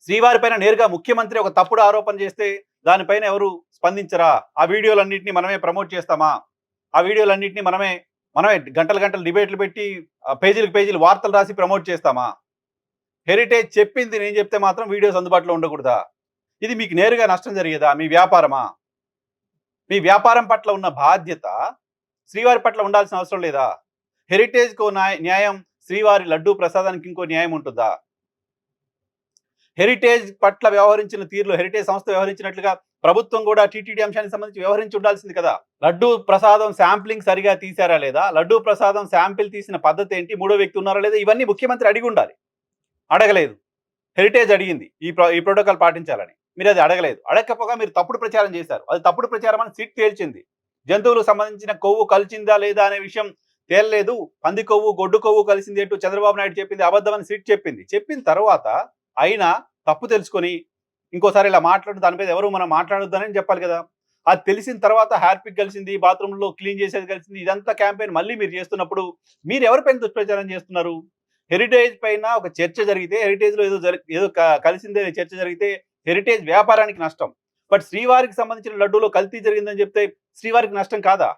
శ్రీవారి పైన నేరుగా ముఖ్యమంత్రి ఒక తప్పుడు ఆరోపణ చేస్తే దానిపైన ఎవరు స్పందించరా? ఆ వీడియోలన్నిటిని మనమే ప్రమోట్ చేస్తామా? ఆ వీడియోలన్నిటిని మనమే గంటలు గంటలు డిబేట్లు పెట్టి పేజీలకు పేజీలు వార్తలు రాసి ప్రమోట్ చేస్తామా? హెరిటేజ్ చెప్పింది నేను చెప్తే మాత్రం వీడియోస్ అందుబాటులో ఉండకూడదా? ఇది మీకు నేరుగా నష్టం జరిగేదా? మీ వ్యాపారమా? మీ వ్యాపారం పట్ల ఉన్న బాధ్యత శ్రీవారి పట్ల ఉండాల్సిన అవసరం లేదా? హెరిటేజ్‌కో న్యాయం, శ్రీవారి లడ్డూ ప్రసాదానికి ఇంకో న్యాయం ఉంటుందా? హెరిటేజ్ పట్ల వ్యవహరించిన తీరులో హెరిటేజ్ సంస్థ వ్యవహరించినట్లుగా ప్రభుత్వం కూడా టీటీడీ అంశానికి సంబంధించి వ్యవహరించి ఉండాల్సింది కదా! లడ్డూ ప్రసాదం శాంప్లింగ్ సరిగా తీశారా లేదా? లడ్డూ ప్రసాదం శాంపిల్ తీసిన పద్ధతి ఏంటి? మూడో వ్యక్తి ఉన్నారా లేదా? ఇవన్నీ ముఖ్యమంత్రి అడిగి ఉండాలి. అడగలేదు. హెరిటేజ్ అడిగింది. ఈ ప్రోటోకాల్ పాటించాలని. మీరది అడగలేదు. అడగకపోగా మీరు తప్పుడు ప్రచారం చేశారు. అది తప్పుడు ప్రచారం అని సిట్ తేల్చింది. జంతువులకు సంబంధించిన కొవ్వు కలిసిందా లేదా అనే విషయం తేలలేదు. పంది కొవ్వు, గొడ్డు కొవ్వు కలిసింది అంటూ చంద్రబాబు నాయుడు చెప్పింది అబద్ధమని సిట్ చెప్పింది. చెప్పిన తర్వాత అయినా తప్పు తెలుసుకొని ఇంకోసారి ఇలా దాని మీద ఎవరు మనం మాట్లాడొద్దనని చెప్పాలి కదా! అది తెలిసిన తర్వాత హార్పిక్ కలిసింది, బాత్రూమ్‌లో క్లీన్ చేసేది కలిసింది. ఇదంతా క్యాంపెయిన్ మళ్ళీ మీరు చేస్తున్నప్పుడు మీరెవరిపైన దుష్ప్రచారం చేస్తున్నారు? హెరిటేజ్ పైన ఒక చర్చ జరిగితే హెరిటేజ్‌లో ఏదో కలిసిందే చర్చ జరిగితే హెరిటేజ్ వ్యాపారానికి నష్టం. బట్ శ్రీవారికి సంబంధించిన లడ్డూలో కల్తీ జరిగిందని చెప్తే శ్రీవారికి నష్టం కాదా?